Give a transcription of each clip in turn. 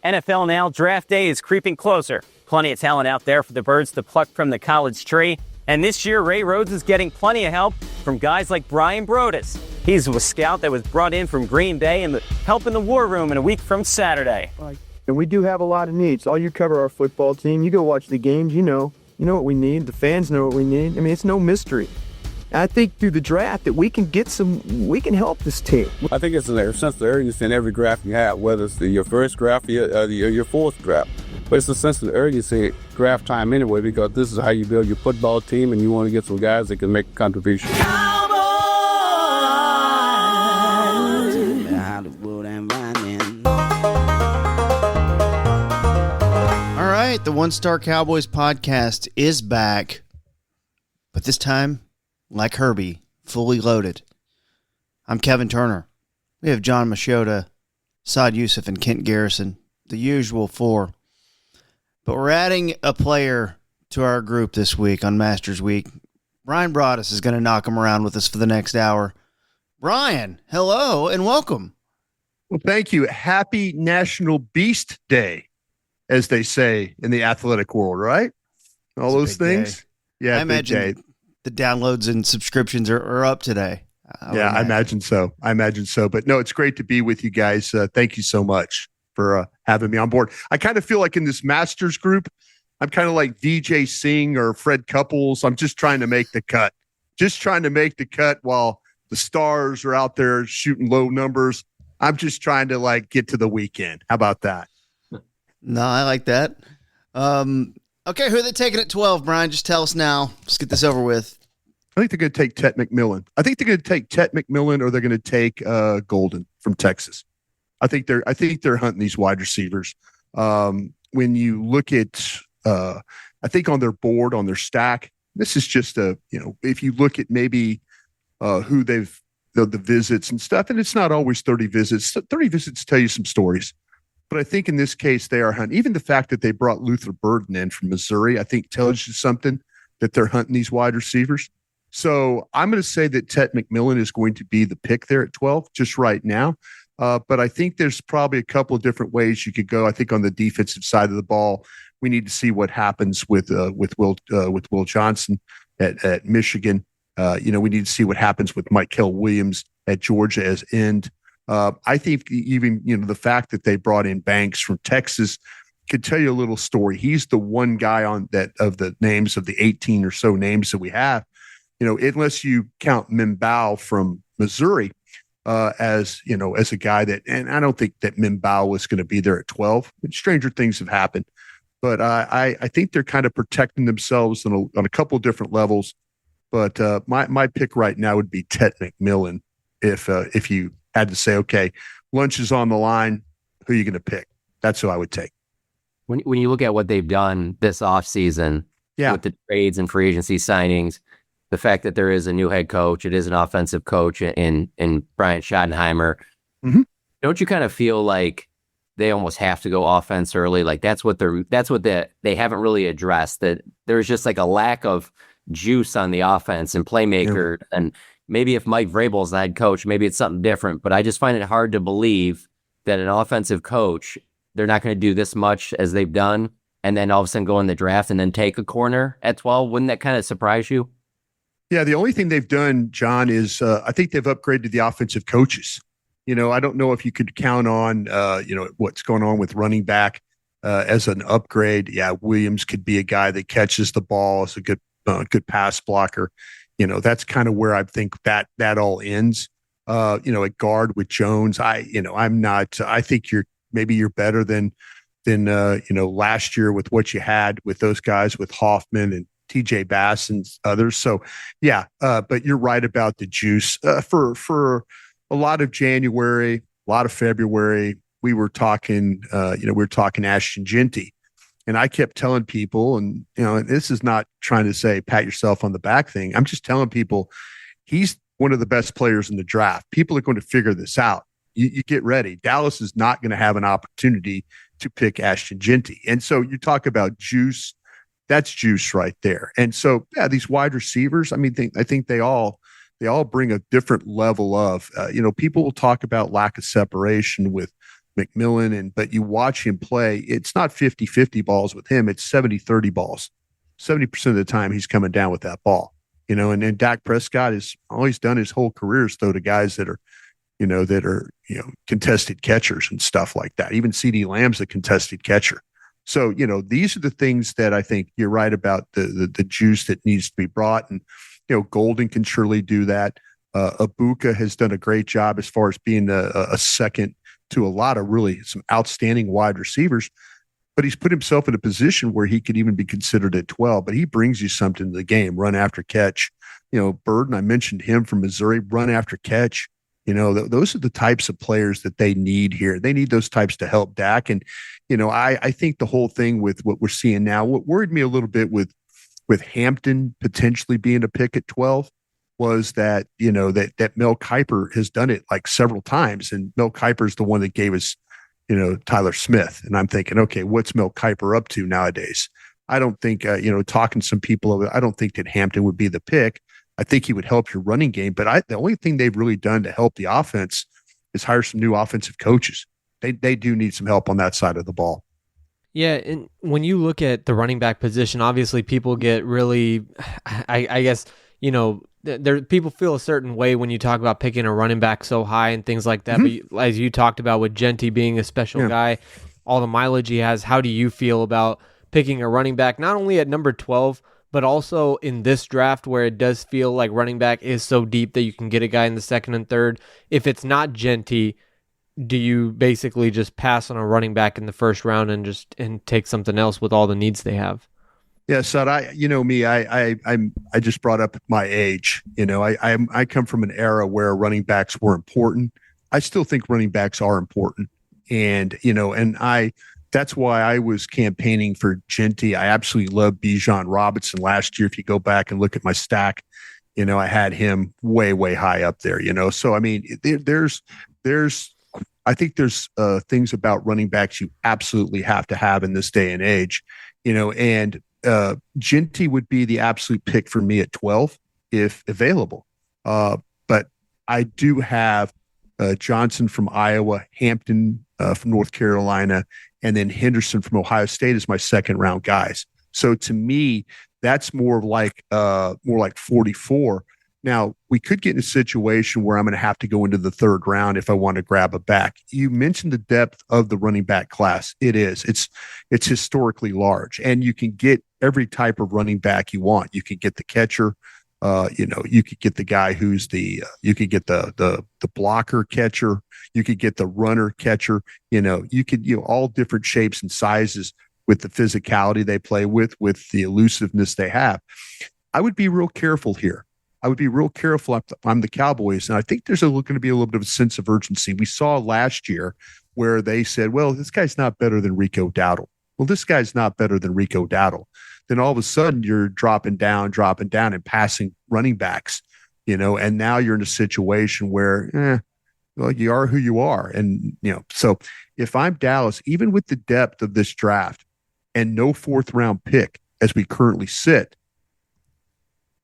NFL now, draft day is creeping closer. Plenty of talent out there for the Birds to pluck from the college tree. And this year, Ray Rhodes is getting plenty of help from guys like Bryan Broaddus. He's a scout that was brought in from Green Bay and help in the war room in a week from Saturday. And we do have a lot of needs. All you cover our football team, you go watch the games, you know what we need. The fans know what we need. I mean, it's no mystery. I think through the draft that we can help this team. I think it's a sense of urgency in every draft you have, whether it's your first draft or your fourth draft. But it's a sense of urgency draft time anyway, because this is how you build your football team, and you want to get some guys that can make a contribution. All right, the One Star Cowboys podcast is back, but this time, like Herbie, fully loaded. I'm Kevin Turner. We have John Machota, Saad Youssef, and Kent Garrison, the usual four. But we're adding a player to our group this week on Masters Week. Bryan Broaddus is going to knock him around with us for the next hour. Bryan, hello and welcome. Well, thank you. Happy National Beast Day, as they say in the athletic world, right? All those things. Day. Yeah, I imagine the downloads and subscriptions are up today. I imagine so. But no, it's great to be with you guys. Thank you so much for having me on board. I kind of feel like in this Masters group, I'm kind of like DJ Singh or Fred Couples. I'm just trying to make the cut. While the stars are out there shooting low numbers. I'm just trying to get to the weekend. How about that? No, I like that. Okay, who are they taking at 12, Bryan? Just tell us now. Let's get this over with. I think they're going to take Tet McMillan. Or they're going to take Golden from Texas. I think they're hunting these wide receivers. When you look at, I think on their board, on their stack, this is just if you look at maybe who they've the visits and stuff, and it's not always 30 visits. 30 visits tell you some stories. But I think in this case, they are hunting. Even the fact that they brought Luther Burden in from Missouri, I think tells you something that they're hunting these wide receivers. So I'm going to say that Tet McMillan is going to be the pick there at 12, just right now. But I think there's probably a couple of different ways you could go. I think on the defensive side of the ball, we need to see what happens with Will Johnson at Michigan. We need to see what happens with Mykel Williams at Georgia as end. I think even the fact that they brought in Banks from Texas could tell you a little story. He's the one guy on that of the names of the 18 or so names that we have. Unless you count Mimbao from Missouri as a guy that, and I don't think that Mimbao was going to be there at 12. But stranger things have happened, but I think they're kind of protecting themselves on a couple of different levels. But my pick right now would be Tet McMillan. If you had to say, okay, lunch is on the line, who are you going to pick? That's who I would take. When you look at what they've done this offseason with the trades and free agency signings, the fact that there is a new head coach, it is an offensive coach in Brian Schottenheimer. Mm-hmm. Don't you kind of feel like they almost have to go offense early? Like they haven't really addressed, that there's just like a lack of juice on the offense and playmaker. Yeah. And maybe if Mike Vrabel's the head coach, maybe it's something different, but I just find it hard to believe that an offensive coach, they're not going to do this much as they've done, and then all of a sudden go in the draft and then take a corner at 12. Wouldn't that kind of surprise you? Yeah, the only thing they've done, John, is I think they've upgraded the offensive coaches. I don't know if you could count on, what's going on with running back as an upgrade. Yeah, Williams could be a guy that catches the ball, is a good pass blocker. That's kind of where I think that all ends. At guard with Jones, I'm not. I think you're better than last year with what you had with those guys with Hoffman and TJ Bass and others. So yeah, but you're right about the juice for a lot of January, a lot of February. We were talking, Ashton Jeanty, and I kept telling people, and this is not trying to say pat yourself on the back thing. I'm just telling people he's one of the best players in the draft. People are going to figure this out. You get ready. Dallas is not going to have an opportunity to pick Ashton Jeanty. And so you talk about juice, that's juice right there. And so, yeah, these wide receivers, I think they all bring a different level of, people will talk about lack of separation with McMillan, but you watch him play, it's not 50-50 balls with him. It's 70-30 balls. 70% of the time he's coming down with that ball, and then Dak Prescott has always done his whole career is throw to guys that are contested catchers and stuff like that. Even CeeDee Lamb's a contested catcher. So, these are the things that I think you're right about the juice that needs to be brought. And, Golden can surely do that. Ibuka has done a great job as far as being a second to a lot of really some outstanding wide receivers, but he's put himself in a position where he could even be considered at 12, but he brings you something to the game, run after catch. Burden, I mentioned him from Missouri, run after catch. Those are the types of players that they need here. They need those types to help Dak. And, I think the whole thing with what we're seeing now, what worried me a little bit with Hampton potentially being a pick at 12 was that, that Mel Kiper has done it like several times. And Mel Kiper is the one that gave us, Tyler Smith. And I'm thinking, okay, what's Mel Kiper up to nowadays? I don't think, talking to some people, I don't think that Hampton would be the pick. I think he would help your running game. But the only thing they've really done to help the offense is hire some new offensive coaches. They do need some help on that side of the ball. Yeah, and when you look at the running back position, obviously people get really, I guess, people feel a certain way when you talk about picking a running back so high and things like that. Mm-hmm. But as you talked about with Genty being a special guy, all the mileage he has, how do you feel about picking a running back, not only at number 12, but also in this draft where it does feel like running back is so deep that you can get a guy in the second and third? If it's not Genty, do you basically just pass on a running back in the first round and take something else with all the needs they have? Yeah, so I just brought up my age. I come from an era where running backs were important. I still think running backs are important, and that's why I was campaigning for Genty. I absolutely love Bijan Robinson last year. If you go back and look at my stack, I had him way, way high up there. So I mean, I think there's things about running backs you absolutely have to have in this day and age, and Genty would be the absolute pick for me at 12 if available. But I do have Johnson from Iowa, Hampton from North Carolina, and then Henderson from Ohio State as my second round guys. So to me, that's more like 44. Now, we could get in a situation where I'm going to have to go into the third round if I want to grab a back. You mentioned the depth of the running back class. It is. It's historically large, and you can get every type of running back you want. You can get the catcher. You could get the guy who's you could get the blocker catcher. You could get the runner catcher. You could all different shapes and sizes with the physicality they play with the elusiveness they have. I would be real careful here. I would be real careful. I'm the Cowboys, and I think there's going to be a little bit of a sense of urgency. We saw last year where they said, well, this guy's not better than Rico Dowdle. Well, this guy's not better than Rico Dowdle. Then all of a sudden you're dropping down and passing running backs, and now you're in a situation where, you are who you are. And, so if I'm Dallas, even with the depth of this draft and no fourth round pick as we currently sit,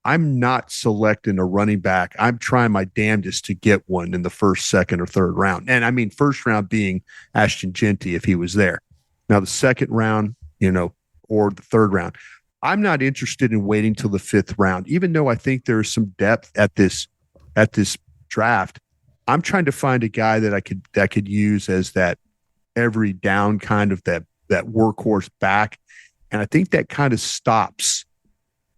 I'm not selecting a running back. I'm trying my damnedest to get one in the first, second, or third round. And I mean, first round being Ashton Genty if he was there. Now the second round, or the third round, I'm not interested in waiting till the fifth round, even though I think there's some depth at this draft. I'm trying to find a guy that I could use as that every down kind of that workhorse back. And I think that kind of stops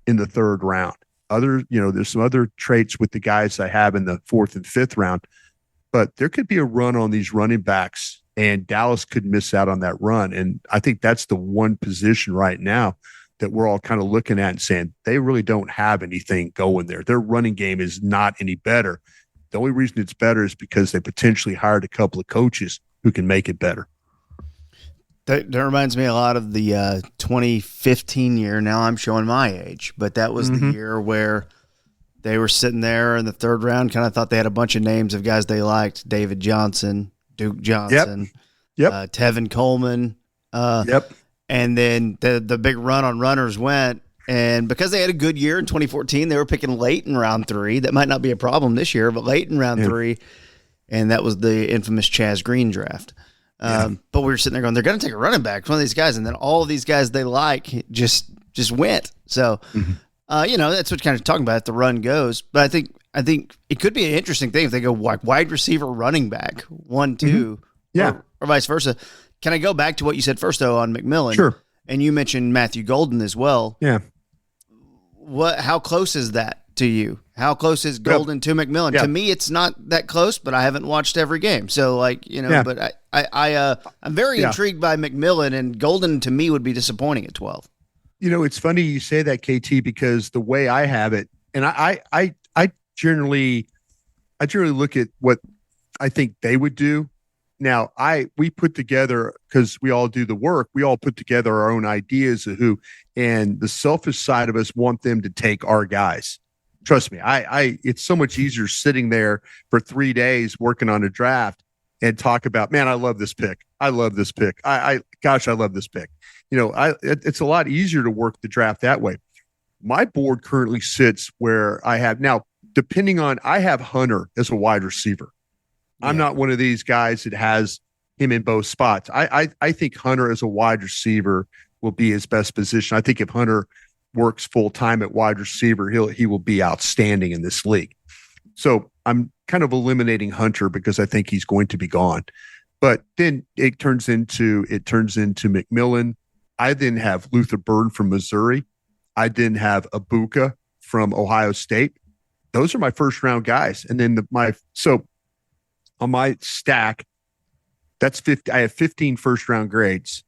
in the third round. There's some other traits with the guys I have in the fourth and fifth round, but there could be a run on these running backs and Dallas could miss out on that run. And I think that's the one position right now that we're all kind of looking at and saying they really don't have anything going there. Their running game is not any better. The only reason it's better is because they potentially hired a couple of coaches who can make it better. That reminds me a lot of the 2015 year. Now I'm showing my age, but that was the year where they were sitting there in the third round, kind of thought they had a bunch of names of guys they liked: David Johnson, Duke Johnson, Tevin Coleman. And then the big run on runners went. And because they had a good year in 2014, they were picking late in round 3. That might not be a problem this year, but late in round 3. And that was the infamous Chaz Green draft. But we were sitting there going, they're going to take a running back, one of these guys, and then all of these guys they like just went. So, that's what kind of talking about if the run goes. But I think it could be an interesting thing if they go like wide receiver, running back, 1, 2, or vice versa. Can I go back to what you said first though on McMillan? Sure. And you mentioned Matthew Golden as well. Yeah. How close is that to you? How close is Golden to McMillan? Yeah. To me, it's not that close, but I haven't watched every game. So but I'm very intrigued by McMillan, and Golden to me would be disappointing at 12. It's funny you say that, KT, because the way I have it, and I generally look at what I think they would do. Now, we put together, because we all do the work, we all put together our own ideas of who, and the selfish side of us want them to take our guys. Trust me, it's so much easier sitting there for 3 days working on a draft and talk about, man, I love this pick. I love this pick. I love this pick. It's a lot easier to work the draft that way. My board currently sits where I have now, I have Hunter as a wide receiver. I'm not one of these guys that has him in both spots. I think Hunter as a wide receiver will be his best position. I think if Hunter works full time at wide receiver, he will be outstanding in this league. So I'm kind of eliminating Hunter because I think he's going to be gone. But then it turns into McMillan. I then have Luther Burden from Missouri. I then have Ibuka from Ohio State. Those are my first round guys. And then on my stack, that's 50. I have 15 first round grades.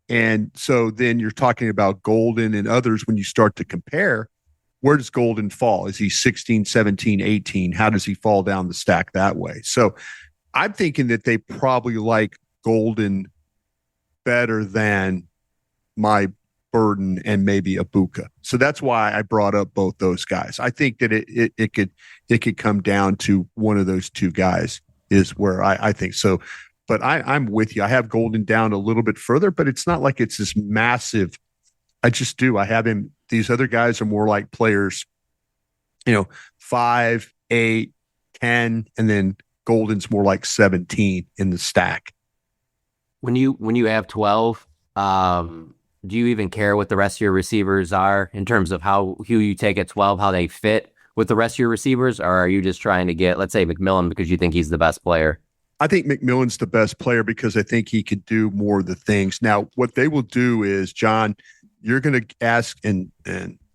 And so then you're talking about Golden and others. When you start to compare, where does Golden fall? Is he 16, 17, 18? How does he fall down the stack that way? So I'm thinking that they probably like Golden better than my Burden and maybe Ibuka. So that's why I brought up both those guys. I think that it could come down to one of those two guys is where I think so. But I'm with you. I have Golden down a little bit further, but it's not like it's this massive. I just do. I have him. These other guys are more like players, 5, 8, 10, and then Golden's more like 17 in the stack. When you have 12, do you even care what the rest of your receivers are in terms of who you take at 12, how they fit with the rest of your receivers? Or are you just trying to get, let's say, McMillan because you think he's the best player? I think McMillan's the best player because I think he could do more of the things. Now, what they will do is, John, you're going to ask, and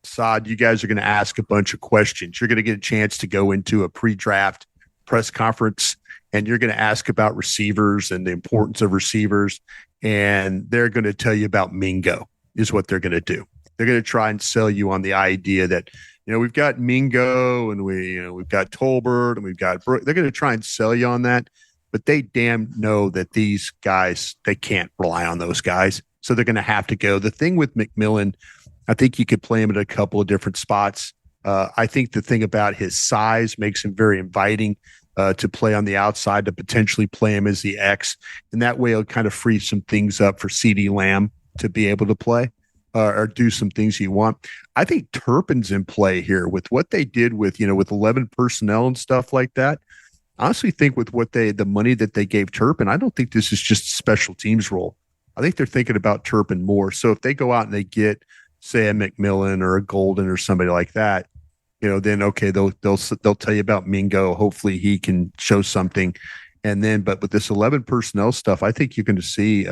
Saad, you guys are going to ask a bunch of questions. You're going to get a chance to go into a pre-draft press conference, and you're going to ask about receivers and the importance of receivers. And they're going to tell you about Mingo is what they're going to do. They're going to try and sell you on the idea that, we've got Mingo and we've got Tolbert and we've got Brooke. They're going to try and sell you on that, but they damn know that these guys, they can't rely on those guys. So they're going to have to go. The thing with McMillan, I think you could play him at a couple of different spots. I think the thing about his size makes him very inviting to play on the outside, to potentially play him as the X. And that way it'll kind of free some things up for CeeDee Lamb to be able to play or do some things you want. I think Turpin's in play here with what they did with 11 personnel and stuff like that. I honestly think with the money that they gave Turpin, I don't think this is just a special teams role. I think they're thinking about Turpin more. So if they go out and they get, say, a McMillan or a Golden or somebody like that, then okay, they'll tell you about Mingo. Hopefully he can show something. And then, but with this 11 personnel stuff, I think you're going to see,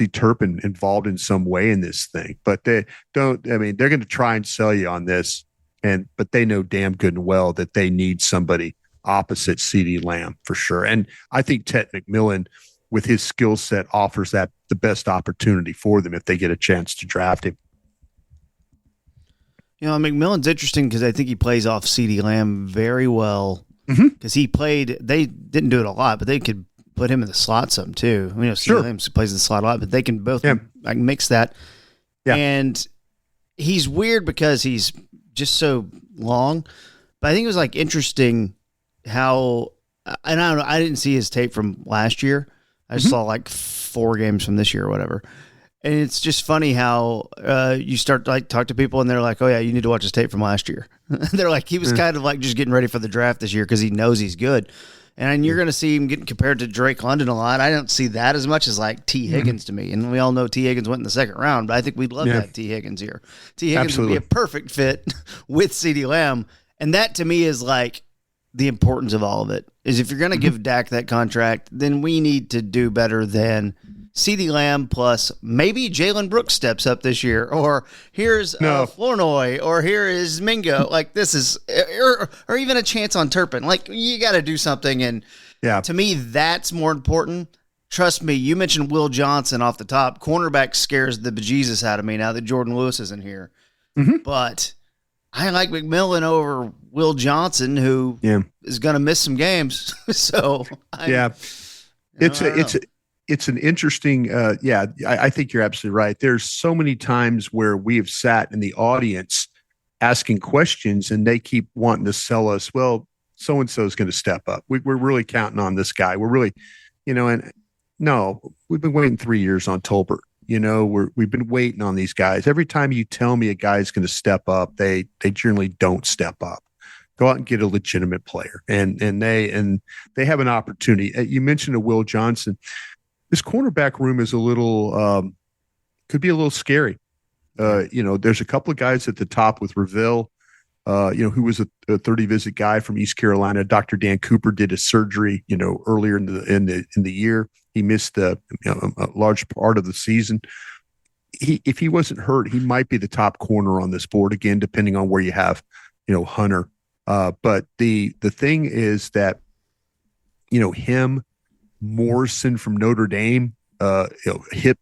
Turpin involved in some way in this thing. But they're going to try and sell you on this, but they know damn good and well that they need somebody opposite CeeDee Lamb for sure. And I think Ted McMillan, with his skill set, offers that the best opportunity for them if they get a chance to draft him. McMillan's interesting because I think he plays off CeeDee Lamb very well. Because they didn't do it a lot, but they could put him in the slot some too. CeeDee Lamb plays in the slot a lot, but they can both mix that. Yeah. And he's weird because he's just so long. But I think it was interesting how, and I don't know, I didn't see his tape from last year. I just saw 4 games from this year or whatever. And it's just funny how you start to talk to people and they're like, oh yeah, you need to watch his tape from last year. They're like, he was kind of just getting ready for the draft this year because he knows he's good. And you're going to see him getting compared to Drake London a lot. I don't see that as much as like T. Higgins to me. And we all know T. Higgins went in the second round, but I think we'd love to have T. Higgins here. T. Higgins would be a perfect fit with CeeDee Lamb. And that to me is like the importance of all of it, is if you're going to give Dak that contract, then we need to do better than CeeDee Lamb plus maybe Jalen Brooks steps up this year, or here's Flournoy, or here is Mingo. Like this is, or even a chance on Turpin. Like you got to do something. And to me, that's more important. Trust me, you mentioned Will Johnson off the top. Cornerback scares the bejesus out of me now that Jordan Lewis isn't here. But I like McMillan over Will Johnson, who is going to miss some games. So it's an interesting. I think you're absolutely right. There's so many times where we have sat in the audience asking questions, and they keep wanting to sell us. Well, so and so is going to step up. We're really counting on this guy. We're really, and no, we've been waiting 3 years on Tolbert. We've been waiting on these guys. Every time you tell me a guy's going to step up, they generally don't step up. Go out and get a legitimate player, and they have an opportunity. You mentioned a Will Johnson. This cornerback room is a little could be a little scary. There's a couple of guys at the top with Reville, who was a 30 visit guy from East Carolina. Dr. Dan Cooper did a surgery, earlier in the year. He missed a large part of the season. If he wasn't hurt, he might be the top corner on this board again, depending on where you have, Hunter. But the thing is that, him, Morrison from Notre Dame, hip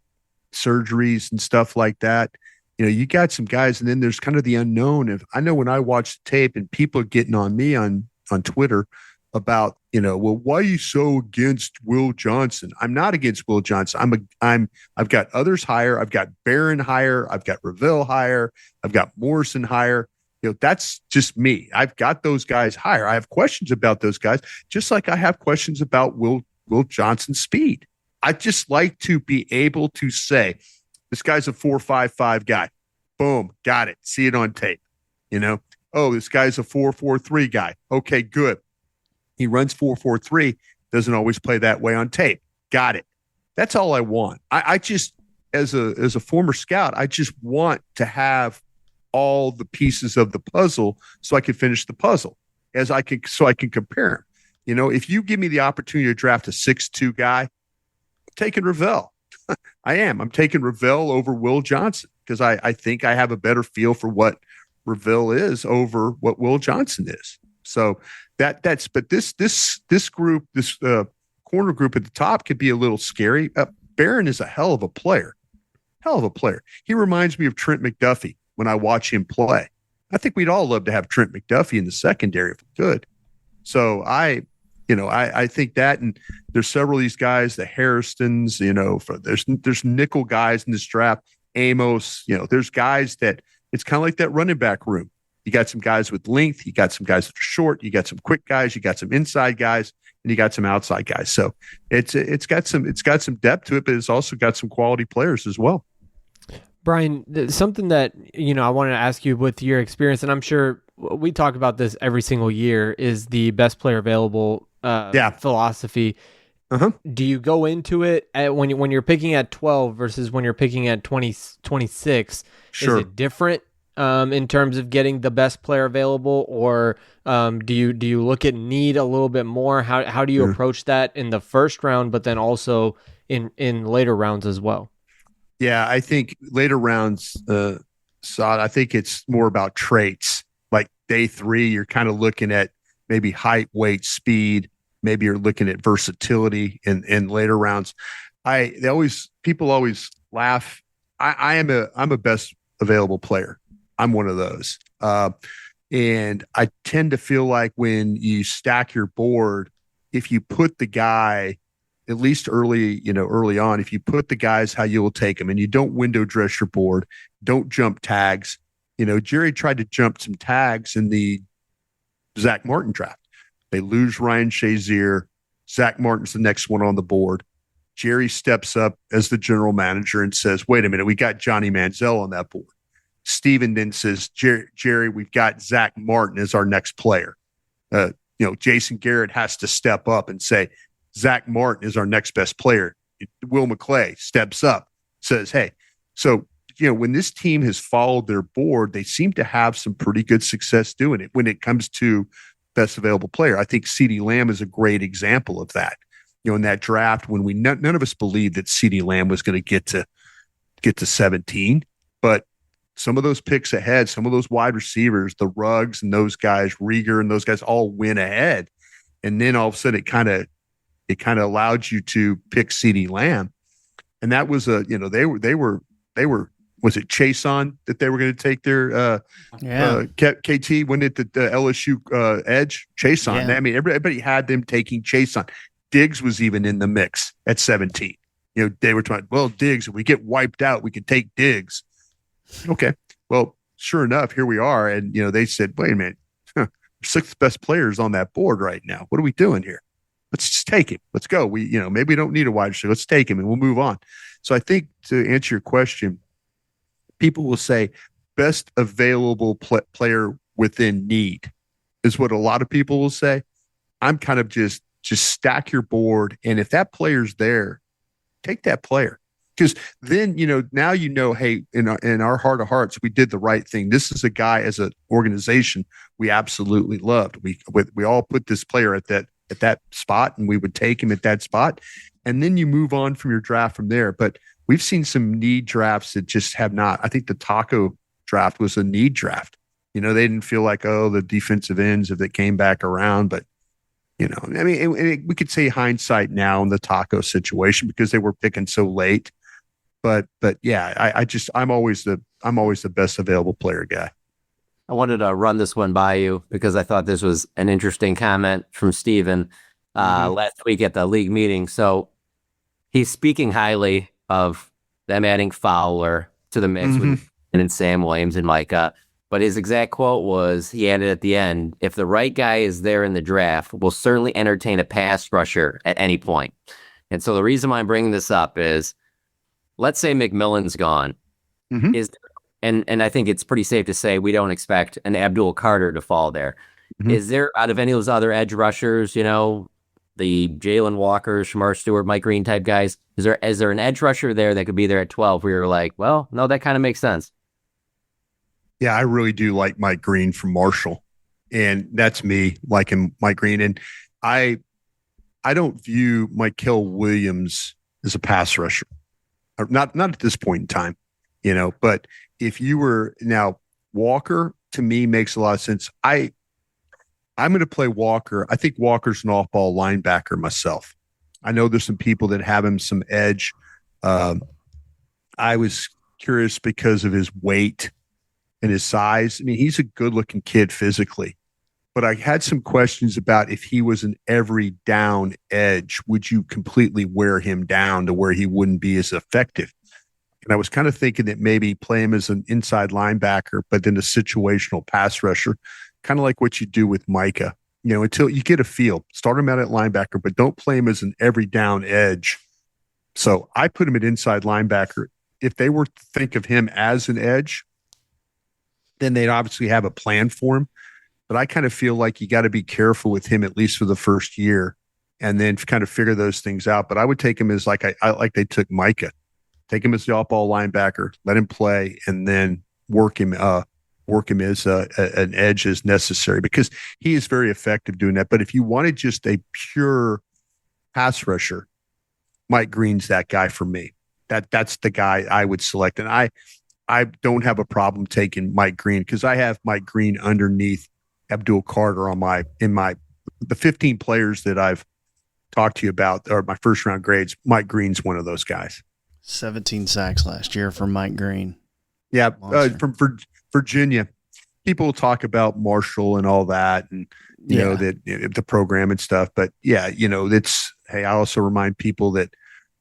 surgeries and stuff like that. You got some guys, and then there's kind of the unknown. I know when I watch the tape and people are getting on me on Twitter about, well, why are you so against Will Johnson? I'm not against Will Johnson. I've got others higher. I've got Barron higher. I've got Reville higher. I've got Morrison higher. That's just me. I've got those guys higher. I have questions about those guys, just like I have questions about Will Johnson's speed. I just like to be able to say, this guy's a 4.55 guy. Boom, got it. See it on tape. This guy's a 4.43 guy. Okay, good. He runs 4.43. Doesn't always play that way on tape. Got it. That's all I want. I just, as a former scout, I just want to have all the pieces of the puzzle so I can finish the puzzle so I can compare him. If you give me the opportunity to draft a 6'2" guy, I'm taking Revelle. I am. I'm taking Revelle over Will Johnson because I think I have a better feel for what Revelle is over what Will Johnson is. So but this group, this corner group at the top could be a little scary. Barron is a hell of a player. He reminds me of Trent McDuffie when I watch him play. I think we'd all love to have Trent McDuffie in the secondary if we could. So I think that, and there's several of these guys, the Harristons, there's nickel guys in this draft, Amos, there's guys that it's kind of like that running back room. You got some guys with length, you got some guys that are short, you got some quick guys, you got some inside guys, and you got some outside guys. So it's got some depth to it, but it's also got some quality players as well. Brian, something that, I wanted to ask you with your experience, and I'm sure we talk about this every single year, is the best player available philosophy. Do you go into it when you're picking at 12 versus when you're picking at 26? Sure. Is it different in terms of getting the best player available, or do you look at need a little bit more? How do you approach that in the first round, but then also in later rounds as well? Yeah, I think later rounds, I think it's more about traits. Like day 3, you're kind of looking at maybe height, weight, speed. Maybe you're looking at versatility in later rounds. People always laugh. I'm a best available player. I'm one of those. And I tend to feel like when you stack your board, if you put the guy, at least early on, if you put the guys how you will take them, and you don't window dress your board, don't jump tags. Jerry tried to jump some tags in the Zach Martin draft. They lose Ryan Shazier. Zach Martin's the next one on the board. Jerry steps up as the general manager and says, wait a minute, we got Johnny Manziel on that board. Steven then says, Jerry, we've got Zach Martin as our next player. Jason Garrett has to step up and say, Zach Martin is our next best player. Will McClay steps up, says, hey. So, when this team has followed their board, they seem to have some pretty good success doing it when it comes to best available player. I think CeeDee Lamb is a great example of that. In that draft, when none of us believed that CeeDee Lamb was going to get to 17, but some of those picks ahead, some of those wide receivers, the Ruggs and those guys, Rieger and those guys all went ahead. And then all of a sudden it kind of allowed you to pick CeeDee Lamb. And that was they were was it Chason that they were going to take their KT when it the LSU edge Chason. Yeah. I mean, everybody had them taking Chason. Diggs was even in the mix at 17. They were trying, well, Diggs, if we get wiped out, we can take Diggs. Okay. Well, sure enough, here we are. And, they said, wait a minute, sixth best players on that board right now. What are we doing here? Let's just take him. Let's go. Maybe we don't need a wide receiver. Let's take him and we'll move on. So I think to answer your question, people will say best available player within need is what a lot of people will say. I'm kind of just stack your board. And if that player's there, take that player. Because then, now hey, in our heart of hearts, we did the right thing. This is a guy as an organization we absolutely loved. We all put this player at that spot, and we would take him at that spot. And then you move on from your draft from there. But we've seen some need drafts that just have not. I think the Taco draft was a need draft. They didn't feel like, the defensive ends if they came back around. But, we could say hindsight now in the Taco situation because they were picking so late. But yeah, I'm always the best available player guy. I wanted to run this one by you because I thought this was an interesting comment from Steven last week at the league meeting. So he's speaking highly of them adding Fowler to the mix with and Sam Williams and Micah. But his exact quote was, he added at the end, if the right guy is there in the draft, we'll certainly entertain a pass rusher at any point. And so the reason why I'm bringing this up is, let's say McMillan's gone. And I think it's pretty safe to say we don't expect an Abdul Carter to fall there. Is there, out of any of those other edge rushers, the Jalen Walker, Shamar Stewart, Mike Green type guys, is there an edge rusher there that could be there at 12 where you're like, well, no, that kind of makes sense? Yeah, I really do like Mike Green from Marshall. And that's me liking Mike Green. And I don't view Mykel Williams as a pass rusher. Not at this point in time, but if you were now Walker, to me makes a lot of sense. I'm going to play Walker. I think Walker's an off-ball linebacker myself. I know there's some people that have him some edge. I was curious because of his weight and his size. I mean, he's a good-looking kid physically, but I had some questions about if he was an every down edge, would you completely wear him down to where he wouldn't be as effective? And I was kind of thinking that maybe play him as an inside linebacker, but then a situational pass rusher, kind of like what you do with Micah, until you get a feel. Start him out at linebacker, but don't play him as an every down edge. So I put him at inside linebacker. If they were to think of him as an edge, then they'd obviously have a plan for him. But I kind of feel like you got to be careful with him, at least for the first year, and then kind of figure those things out. But I would take him as like they took Micah. Take him as the off-ball linebacker, let him play, and then work him as an edge as necessary, because he is very effective doing that. But if you wanted just a pure pass rusher, Mike Green's that guy for me. That's the guy I would select. And I don't have a problem taking Mike Green because I have Mike Green underneath Abdul Carter on the 15 players that I've talked to you about, or my first round grades. Mike Green's one of those guys. 17 sacks last year from Mike Green. Yeah, from Virginia. People talk about Marshall and all that, and that the program and stuff. But yeah, I also remind people that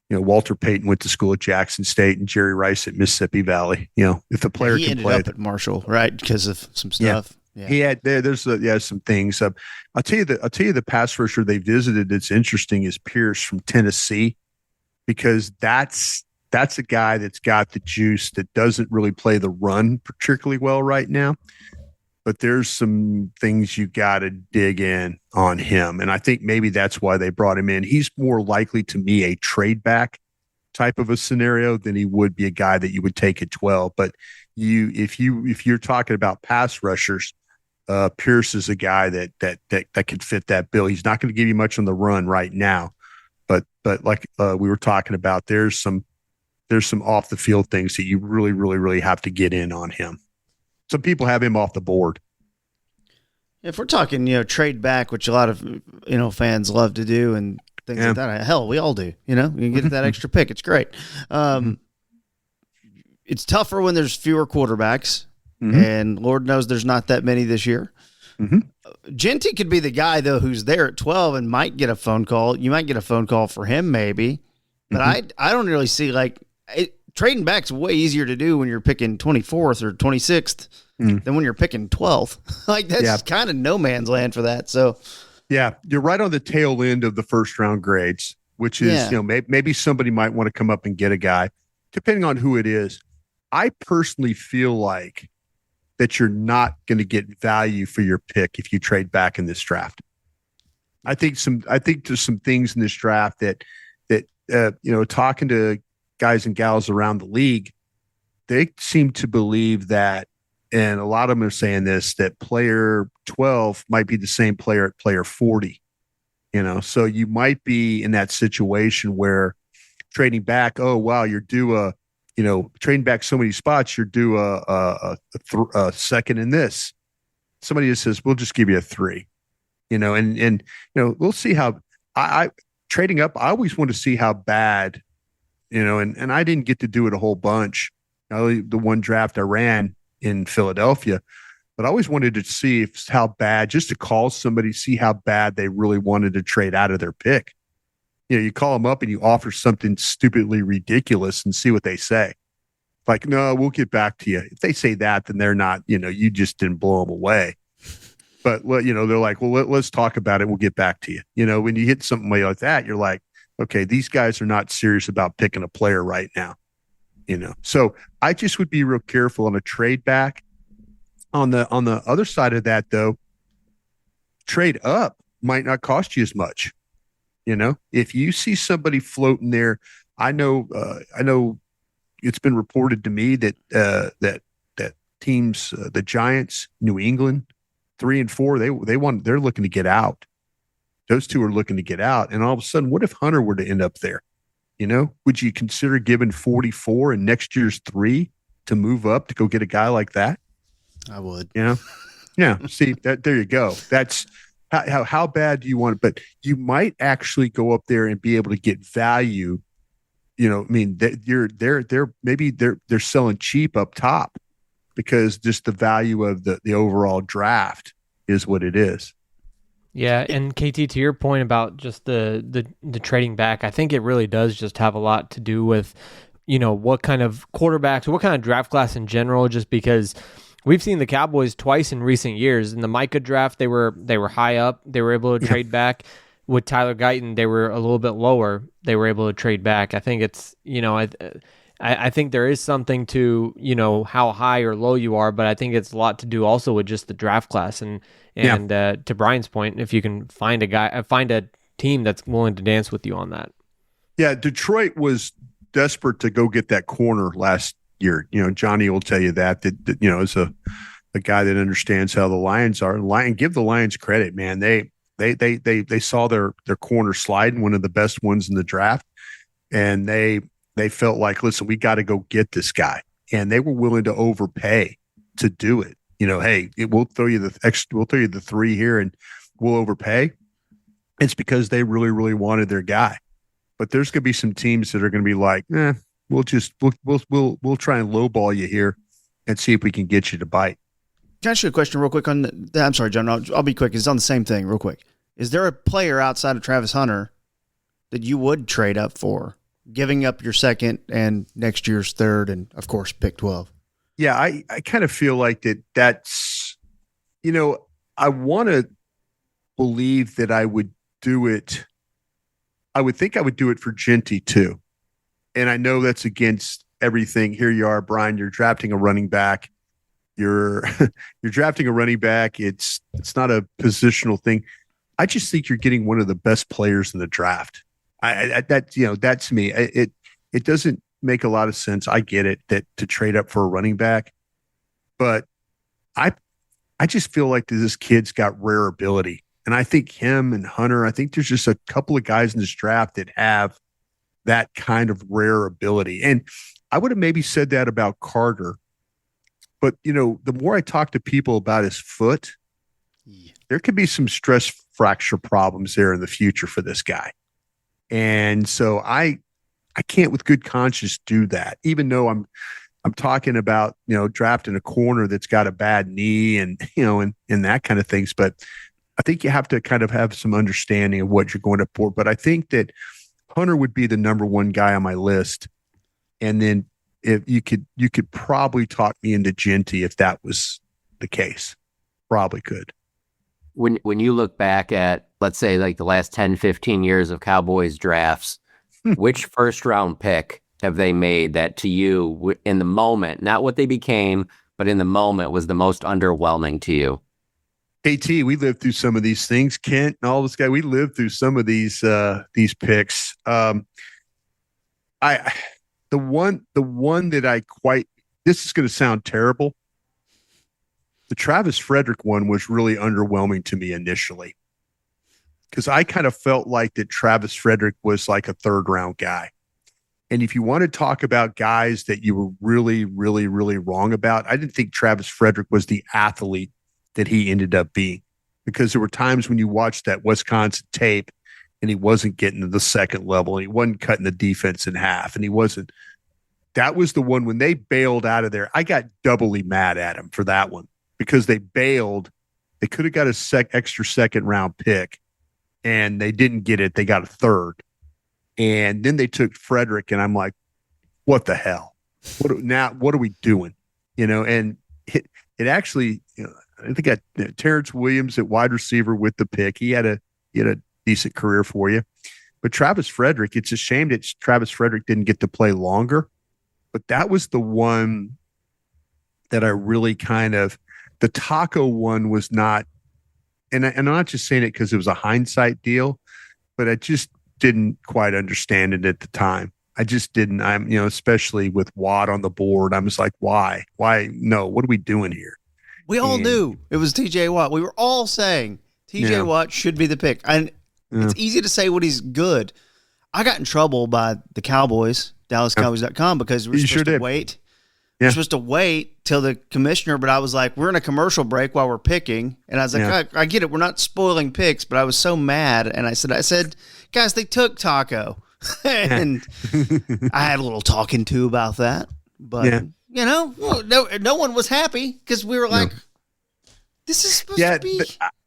Walter Payton went to school at Jackson State and Jerry Rice at Mississippi Valley. If the player he can ended play up at Marshall, right, because of some stuff. Yeah. He had there's some things. I'll tell you the pass rusher they visited that's interesting is Pierce from Tennessee, because that's a guy that's got the juice that doesn't really play the run particularly well right now. but there's some things you got to dig in on him. And I think maybe that's why they brought him in. He's more likely to me a trade back type of a scenario than he would be a guy that you would take at 12. But if you're talking about pass rushers, Pierce is a guy that could fit that bill. He's not going to give you much on the run right now, but like we were talking about, there's some off the field things that you really have to get in on him. Some people have him off the board. If we're talking, trade back, which a lot of, fans love to do and things like that. Hell, we all do, you can get that extra pick. It's great. It's tougher when there's fewer quarterbacks, and Lord knows there's not that many this year. Genty could be the guy, though, who's there at 12 and might get a phone call. You might get a phone call for him maybe, but I don't really see trading back's way easier to do when you're picking 24th or 26th than when you're picking 12th. That's kind of no man's land for that. So, yeah, you're right on the tail end of the first round grades, which is, maybe somebody might want to come up and get a guy, depending on who it is. I personally feel like that you're not going to get value for your pick if you trade back in this draft. I think there's some things in this draft that talking to guys and gals around the league, they seem to believe that, and a lot of them are saying this, that player 12 might be the same player at player 40. So you might be in that situation where trading back, oh wow, you're due trading back so many spots, you're due a second in this. Somebody just says, we'll just give you a 3, and we'll see how I trading up. I always want to see how bad, and I didn't get to do it a whole bunch. The one draft I ran in Philadelphia, but I always wanted to see how bad, just to call somebody, see how bad they really wanted to trade out of their pick. You call them up and you offer something stupidly ridiculous and see what they say. Like, no, we'll get back to you. If they say that, then they're not, you just didn't blow them away. But, they're like, well, let's talk about it. We'll get back to you. When you hit something like that, you're like, okay, these guys are not serious about picking a player right now. So I just would be real careful on a trade back. On the other side of that, though, trade up might not cost you as much. If you see somebody floating there, I know it's been reported to me that that teams, the Giants, New England, 3 and 4, they're looking to get out. Those two are looking to get out, and all of a sudden, what if Hunter were to end up there? Would you consider giving 44 and next year's 3 to move up to go get a guy like that? I would. Yeah. See that? There you go. That's how bad do you want it? But you might actually go up there and be able to get value. They're selling cheap up top because just the value of the overall draft is what it is. Yeah, and KT, to your point about just the trading back, I think it really does just have a lot to do with, what kind of quarterbacks, or what kind of draft class in general, just because we've seen the Cowboys twice in recent years. In the Micah draft, they were high up. They were able to trade back. With Tyler Guyton, they were a little bit lower. They were able to trade back. I think it's, I think there is something to, how high or low you are, but I think it's a lot to do also with just the draft class. And to Brian's point, if you can find a team that's willing to dance with you on that. Yeah, Detroit was desperate to go get that corner last year. Johnny will tell you that as a guy that understands how the Lions are. Give the Lions credit, man. They saw their corner sliding, one of the best ones in the draft, and they felt like, listen, we got to go get this guy, and they were willing to overpay to do it. Hey, we'll throw you the 3 here, and we'll overpay. It's because they really, really wanted their guy. But there's going to be some teams that are going to be like, we'll try and lowball you here and see if we can get you to bite. Can I ask you a question real quick on I'm sorry, John. I'll be quick. It's on the same thing real quick. Is there a player outside of Travis Hunter that you would trade up for, giving up your second and next year's third and, of course, pick 12? Yeah, I kind of feel like that's, I want to believe that I would do it. I would think I would do it for Genty too. And I know that's against everything. Here you are, Brian, you're drafting a running back. you're you're drafting a running back. It's not a positional thing. I just think you're getting one of the best players in the draft. That's me. It doesn't make a lot of sense. I get it that to trade up for a running back, but I just feel like this kid's got rare ability. And I think him and Hunter, I think there's just a couple of guys in this draft that have that kind of rare ability. And I would have maybe said that about Carter. But, the more I talk to people about his foot, there could be some stress fracture problems there in the future for this guy. And so I can't with good conscience do that, even though I'm talking about, drafting a corner that's got a bad knee and that kind of things. But I think you have to kind of have some understanding of what you're going to for. But I think that Hunter would be the number one guy on my list. And then if you could probably talk me into Genty if that was the case. Probably could. When you look back at, let's say, like the last 10, 15 years of Cowboys drafts, which first round pick have they made that to you in the moment, not what they became, but in the moment was the most underwhelming to you? AT, we lived through some of these things. Kent and all this guy, we lived through some of these picks. The one that this is going to sound terrible. The Travis Frederick one was really underwhelming to me initially, because I kind of felt like that Travis Frederick was like a third round guy. And if you want to talk about guys that you were really, really, really wrong about, I didn't think Travis Frederick was the athlete that he ended up being, because there were times when you watched that Wisconsin tape and he wasn't getting to the second level and he wasn't cutting the defense in half and he wasn't. That was the one when they bailed out of there. I got doubly mad at him for that one, because they bailed. They could have got a extra second round pick and they didn't get it. They got a third. And then they took Frederick and I'm like, what the hell? What are we doing? And it actually, I think I got Terrence Williams at wide receiver with the pick. He had a decent career for you. But Travis Frederick, it's a shame that Travis Frederick didn't get to play longer. But that was the one that I really the Taco one was not, and I'm not just saying it because it was a hindsight deal, but I just didn't quite understand it at the time. I just didn't. Especially with Watt on the board, I was like, why? No, what are we doing here? We all knew it was TJ Watt. We were all saying TJ Watt should be the pick. And it's easy to say what he's good. I got in trouble by the Cowboys, DallasCowboys.com, because we're supposed to wait. We're supposed to wait till the commissioner, but I was like, we're in a commercial break while we're picking. And I was like, I get it. We're not spoiling picks, but I was so mad. And I said, guys, they took Taco. And I had a little talking to about that. But, no one was happy because we were like, this is supposed to be.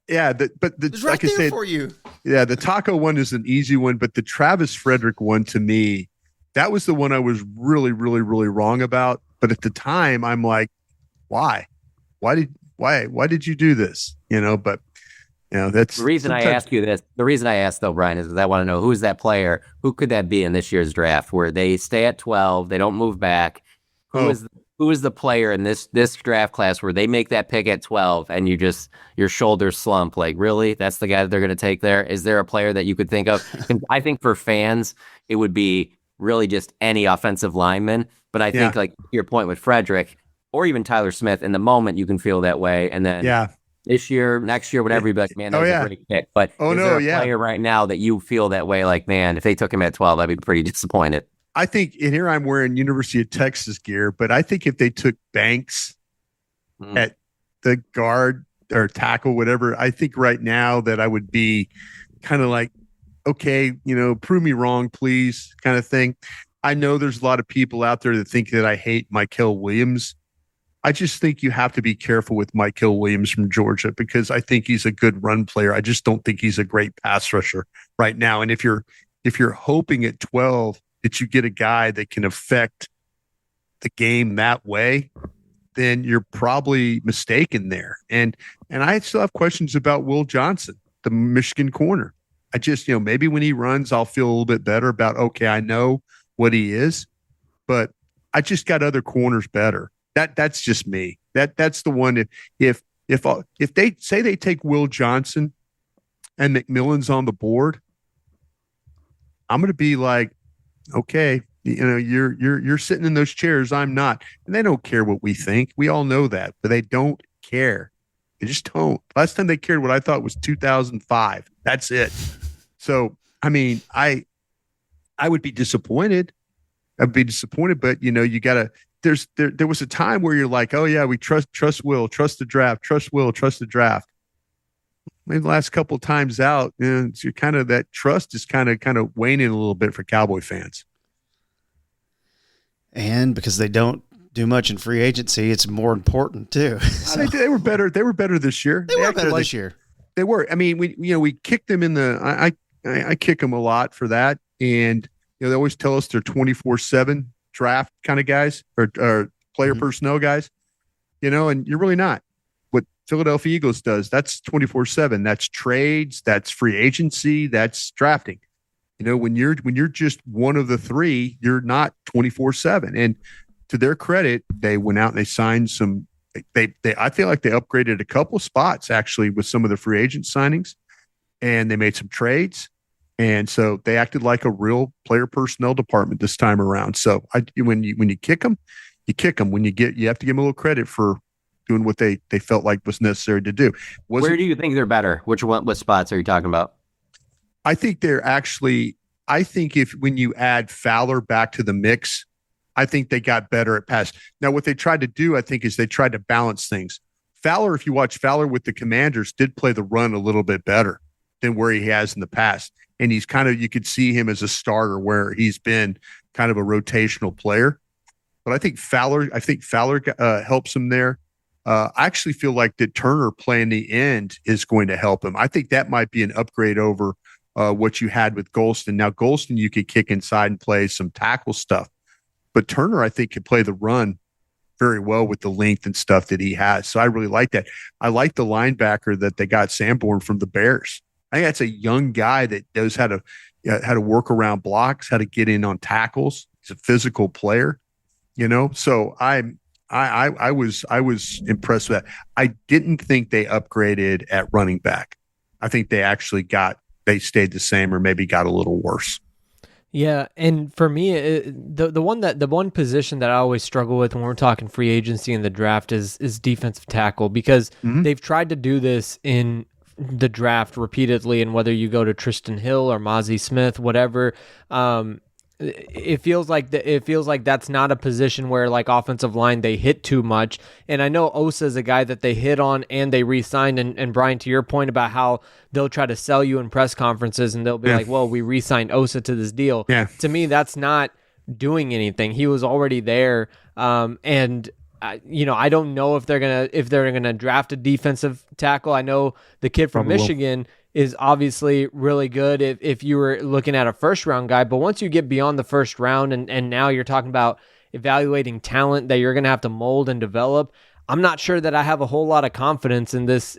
But it's right there for you. Yeah, the Taco one is an easy one, but the Travis Frederick one, to me, that was the one I was really, really, really wrong about. But at the time, I'm like, why? Why did you do this? But that's the reason I ask you this. The reason I ask though, Brian, is because I want to know who's that player. Who could that be in this year's draft where they stay at 12, they don't move back? Who is the player in this draft class where they make that pick at 12 and your shoulders slump? Like, really? That's the guy that they're going to take there? Is there a player that you could think of? And I think for fans, it would be really just any offensive lineman. But I think, like your point with Frederick or even Tyler Smith, in the moment you can feel that way. And then this year, next year, whatever, you'd be like, man, that was a great pick. But is there a player right now that you feel that way? Like, man, if they took him at 12, I'd be pretty disappointed. I think, and here I'm wearing University of Texas gear, but I think if they took Banks at the guard or tackle, whatever, I think right now that I would be kind of like, okay, prove me wrong, please, kind of thing. I know there's a lot of people out there that think that I hate Mykel Williams. I just think you have to be careful with Mykel Williams from Georgia, because I think he's a good run player. I just don't think he's a great pass rusher right now. And if you're hoping at 12 that you get a guy that can affect the game that way, then you're probably mistaken there. And I still have questions about Will Johnson, the Michigan corner. I just, maybe when he runs, I'll feel a little bit better about, okay, I know what he is, but I just got other corners better. That's just me. That's the one. If they say they take Will Johnson and McMillan's on the board, I'm going to be like, okay, you're sitting in those chairs. I'm not, and they don't care what we think. We all know that, but they don't care. They just don't. Last time they cared, what I thought was 2005. That's it. So, I mean, I would be disappointed. I'd be disappointed, but you gotta. There was a time where you're like, oh yeah, we trust Will, trust the draft, trust Will, trust the draft. Maybe the last couple of times out, you're kind of that trust is kind of waning a little bit for Cowboy fans. And because they don't do much in free agency, it's more important too. So, they were better. They were better this year. They were better this year. They were. I mean, we kicked them in the. I kick them a lot for that, and they always tell us they're 24/7 draft kind of guys or player personnel guys. And you're really not. What Philadelphia Eagles does, that's 24/7. That's trades. That's free agency. That's drafting. When you're just one of the three, you're not 24/7. And to their credit, they went out and they signed some. I feel like they upgraded a couple spots actually with some of the free agent signings, and they made some trades, and so they acted like a real player personnel department this time around. So when you kick them, you kick them. You have to give them a little credit for doing what they felt like was necessary to do. Where do you think they're better? What spots are you talking about? I think when you add Fowler back to the mix, I think they got better at pass. Now, what they tried to do, I think, is they tried to balance things. Fowler, if you watch Fowler with the Commanders, did play the run a little bit better than where he has in the past. And he's you could see him as a starter where he's been kind of a rotational player. But I think Fowler helps him there. I actually feel like that Turner playing the end is going to help him. I think that might be an upgrade over what you had with Golston. Now, Golston, you could kick inside and play some tackle stuff. But Turner, I think, can play the run very well with the length and stuff that he has. So I really like that. I like the linebacker that they got, Sanborn, from the Bears. I think that's a young guy that knows how to work around blocks, how to get in on tackles. He's a physical player, So I was impressed with that. I didn't think they upgraded at running back. I think they stayed the same or maybe got a little worse. Yeah, and for me, the one position that I always struggle with when we're talking free agency in the draft is defensive tackle, because they've tried to do this in the draft repeatedly, and whether you go to Tristan Hill or Mozzie Smith, whatever, it feels like that's not a position where, like, offensive line, they hit too much. And I know Osa is a guy that they hit on and they re-signed. And Brian, to your point about how they'll try to sell you in press conferences and they'll be like, well, we re-signed Osa to this deal. Yeah. To me, that's not doing anything. He was already there. And I don't know if they're gonna draft a defensive tackle. I know the kid from Michigan is obviously really good if you were looking at a first-round guy. But once you get beyond the first round and now you're talking about evaluating talent that you're going to have to mold and develop, I'm not sure that I have a whole lot of confidence in this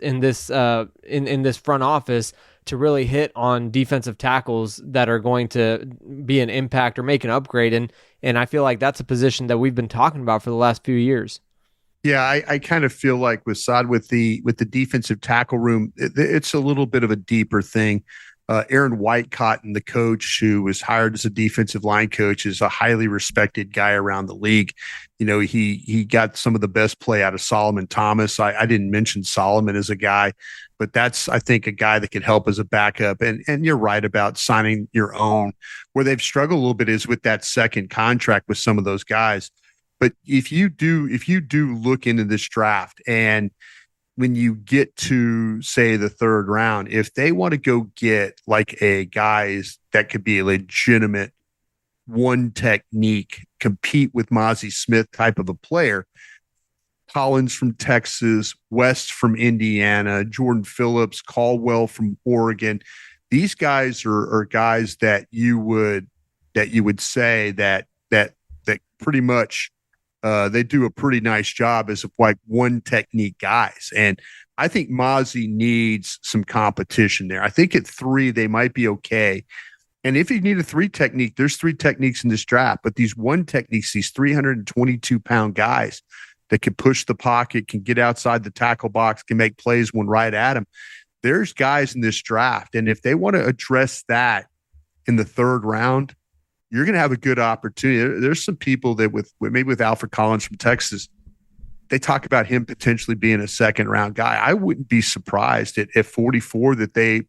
front office to really hit on defensive tackles that are going to be an impact or make an upgrade. And I feel like that's a position that we've been talking about for the last few years. Yeah, I kind of feel like with the defensive tackle room, it's a little bit of a deeper thing. Aaron Whitecotton, the coach who was hired as a defensive line coach, is a highly respected guy around the league. He got some of the best play out of Solomon Thomas. I didn't mention Solomon as a guy, but that's, I think, a guy that could help as a backup. And you're right about signing your own. Where they've struggled a little bit is with that second contract with some of those guys. But if you do look into this draft, and when you get to, say, the third round, if they want to go get like a guys that could be a legitimate one technique, compete with Mozzie Smith type of a player, Collins from Texas, West from Indiana, Jordan Phillips, Caldwell from Oregon, these guys are guys that you would say that pretty much they do a pretty nice job as like one technique guys. And I think Mozzie needs some competition there. I think at 3, they might be okay. And if you need a 3 technique, there's 3 techniques in this draft, but these one techniques, these 322-pound guys, that can push the pocket, can get outside the tackle box, can make plays when right at him. There's guys in this draft, and if they want to address that in the third round, you're going to have a good opportunity. There's some people that maybe with Alfred Collins from Texas, they talk about him potentially being a second round guy. I wouldn't be surprised at 44 that they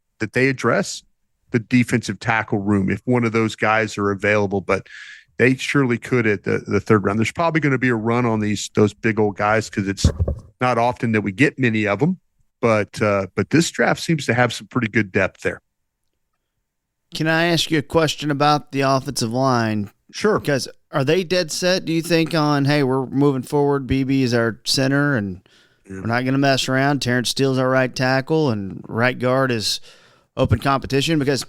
address the defensive tackle room if one of those guys are available, but they surely could at the third round. There's probably going to be a run on those big old guys because it's not often that we get many of them, but this draft seems to have some pretty good depth there. Can I ask you a question about the offensive line? Sure. Because are they dead set, do you think, on, hey, we're moving forward, BB is our center, and we're not going to mess around, Terrence Steele's our right tackle, and right guard is open competition? Because,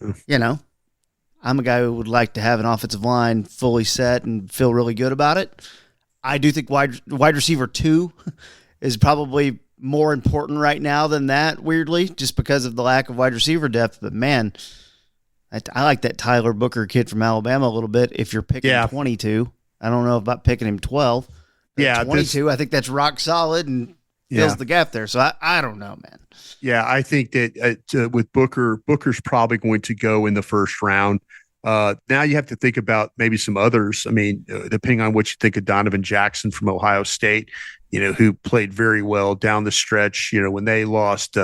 I'm a guy who would like to have an offensive line fully set and feel really good about it. I do think wide receiver 2 is probably more important right now than that, weirdly, just because of the lack of wide receiver depth. But, man, I like that Tyler Booker kid from Alabama a little bit. If you're picking 22, I don't know about picking him 12. Yeah, 22, I think that's rock solid and fills the gap there. So I don't know, man. Yeah, I think that with Booker's probably going to go in the first round. Now you have to think about maybe some others. I mean, depending on what you think of Donovan Jackson from Ohio State, who played very well down the stretch. When they lost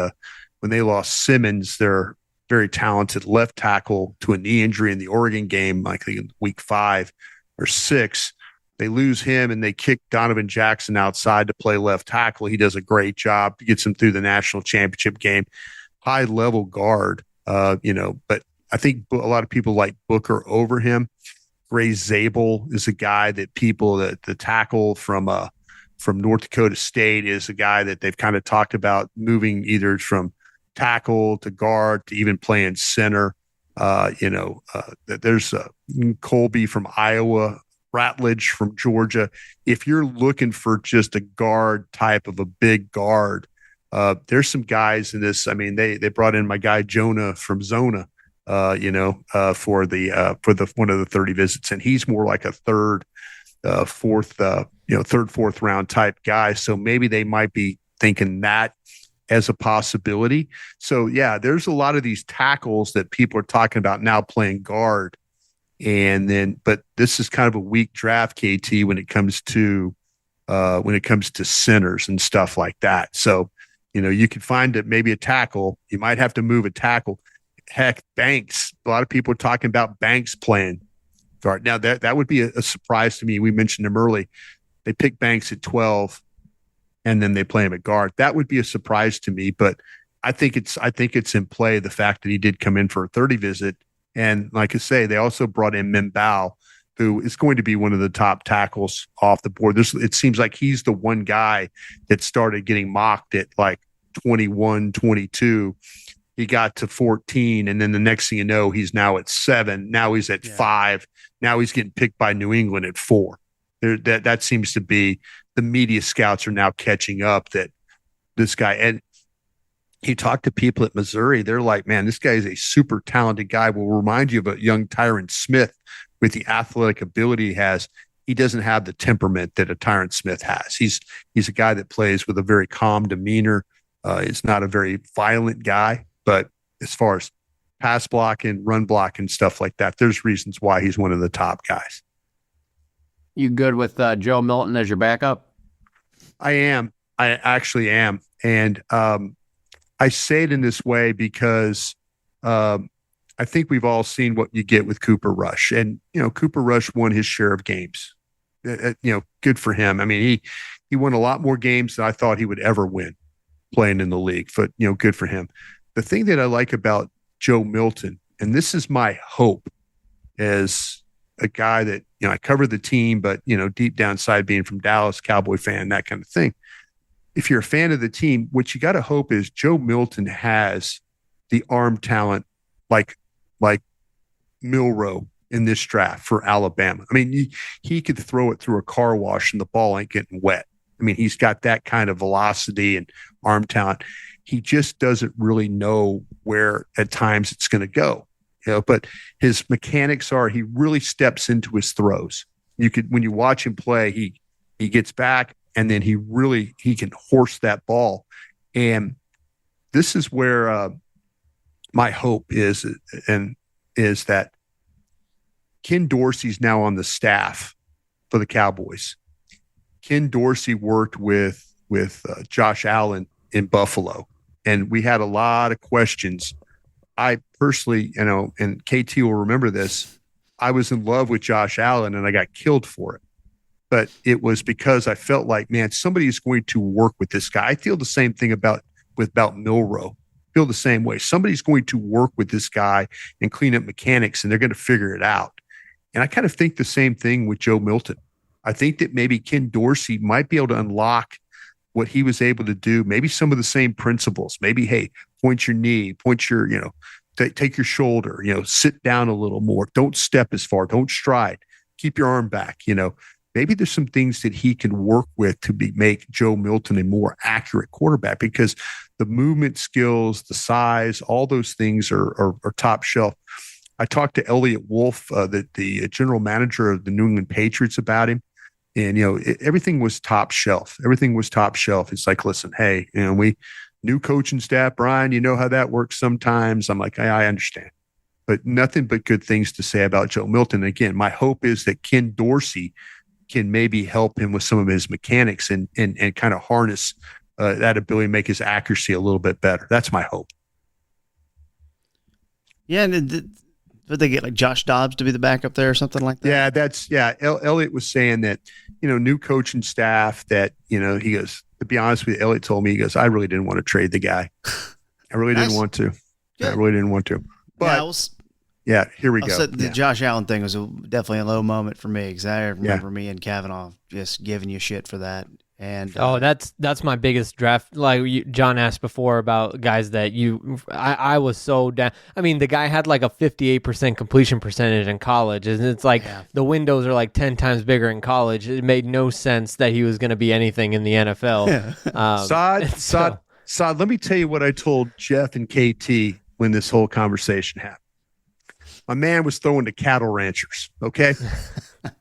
Simmons, their very talented left tackle, to a knee injury in the Oregon game, I think in week 5 or 6. They lose him and they kick Donovan Jackson outside to play left tackle. He does a great job. Gets him through the national championship game. High level guard, but I think a lot of people like Booker over him. Ray Zabel is a guy that the tackle from North Dakota State is a guy that they've kind of talked about moving either from tackle to guard to even playing center. There's Colby from Iowa, Ratledge from Georgia. If you're looking for just a guard type of a big guard, there's some guys in this. I mean, they brought in my guy Jonah from Zona, for one of the 30 visits, and he's more like a third, fourth round type guy. So maybe they might be thinking that as a possibility. So yeah, there's a lot of these tackles that people are talking about now playing guard. But this is kind of a weak draft, KT, when it comes to centers and stuff like that. So, you could find that maybe a tackle, you might have to move a tackle. Heck, Banks. A lot of people are talking about Banks playing guard. Now that would be a surprise to me. We mentioned him early. They pick Banks at 12 and then they play him at guard. That would be a surprise to me, but I think it's in play, the fact that he did come in for a 30 visit. And like I say, they also brought in Mimbao, who is going to be one of the top tackles off the board. It seems like he's the one guy that started getting mocked at like 21, 22. He got to 14, and then the next thing you know, he's now at 7. Now he's at 5. Now he's getting picked by New England at 4. That seems to be the media scouts are now catching up that this guy. And you talk to people at Missouri, they're like, man, this guy is a super talented guy. Will remind you of a young Tyron Smith with the athletic ability he has. He doesn't have the temperament that a Tyron Smith has. He's a guy that plays with a very calm demeanor. He's not a very violent guy, but as far as pass blocking, run blocking, stuff like that, there's reasons why he's one of the top guys. You good with Joe Milton as your backup? I am. I actually am. And I say it in this way because I think we've all seen what you get with Cooper Rush. And, Cooper Rush won his share of games. Good for him. I mean, he won a lot more games than I thought he would ever win playing in the league. But, good for him. The thing that I like about Joe Milton, and this is my hope as a guy that, I cover the team, but, deep down inside being from Dallas, Cowboy fan, that kind of thing. If you're a fan of the team, what you got to hope is Joe Milton has the arm talent like Milroe in this draft for Alabama. I mean, he could throw it through a car wash and the ball ain't getting wet. I mean, he's got that kind of velocity and arm talent. He just doesn't really know where at times it's going to go. But his mechanics he really steps into his throws. When you watch him play, he gets back, and then he can horse that ball. And this is where my hope is that Ken Dorsey's now on the staff for the Cowboys. Ken Dorsey worked with Josh Allen in Buffalo, and we had a lot of questions. I personally, and KT will remember this, I was in love with Josh Allen and I got killed for it. But it was because I felt like, man, somebody is going to work with this guy. I feel the same thing about Milroe. I feel the same way. Somebody's going to work with this guy and clean up mechanics, and they're going to figure it out. And I kind of think the same thing with Joe Milton. I think that maybe Ken Dorsey might be able to unlock what he was able to do, maybe some of the same principles. Maybe, hey, point your knee, point your, take your shoulder, sit down a little more. Don't step as far. Don't stride. Keep your arm back. Maybe there's some things that he can work with to make Joe Milton a more accurate quarterback, because the movement skills, the size, all those things are top shelf. I talked to Elliot Wolf, the general manager of the New England Patriots, about him. And, everything was top shelf. Everything was top shelf. It's like, listen, hey, we new coaching staff, Brian, you know how that works sometimes. I'm like, I understand. But nothing but good things to say about Joe Milton. Again, my hope is that Ken Dorsey can maybe help him with some of his mechanics and kind of harness that ability to make his accuracy a little bit better. That's my hope. Yeah, and would they get like Josh Dobbs to be the backup there or something like that? Yeah, Elliot was saying that, new coaching staff that, he goes, to be honest with you, Elliot told me, he goes, I really didn't want to trade the guy. I really didn't want to. Good. I really didn't want to. But yeah, here we go. The Josh Allen thing was definitely a low moment for me, because I remember me and Kavanaugh just giving you shit for that. And that's my biggest draft. Like John asked before about guys that I was so down. I mean, the guy had like a 58% completion percentage in college, and it's like the windows are like 10 times bigger in college. It made no sense that he was going to be anything in the NFL. Yeah. Saad, let me tell you what I told Jeff and KT when this whole conversation happened. My man was throwing to cattle ranchers. Okay,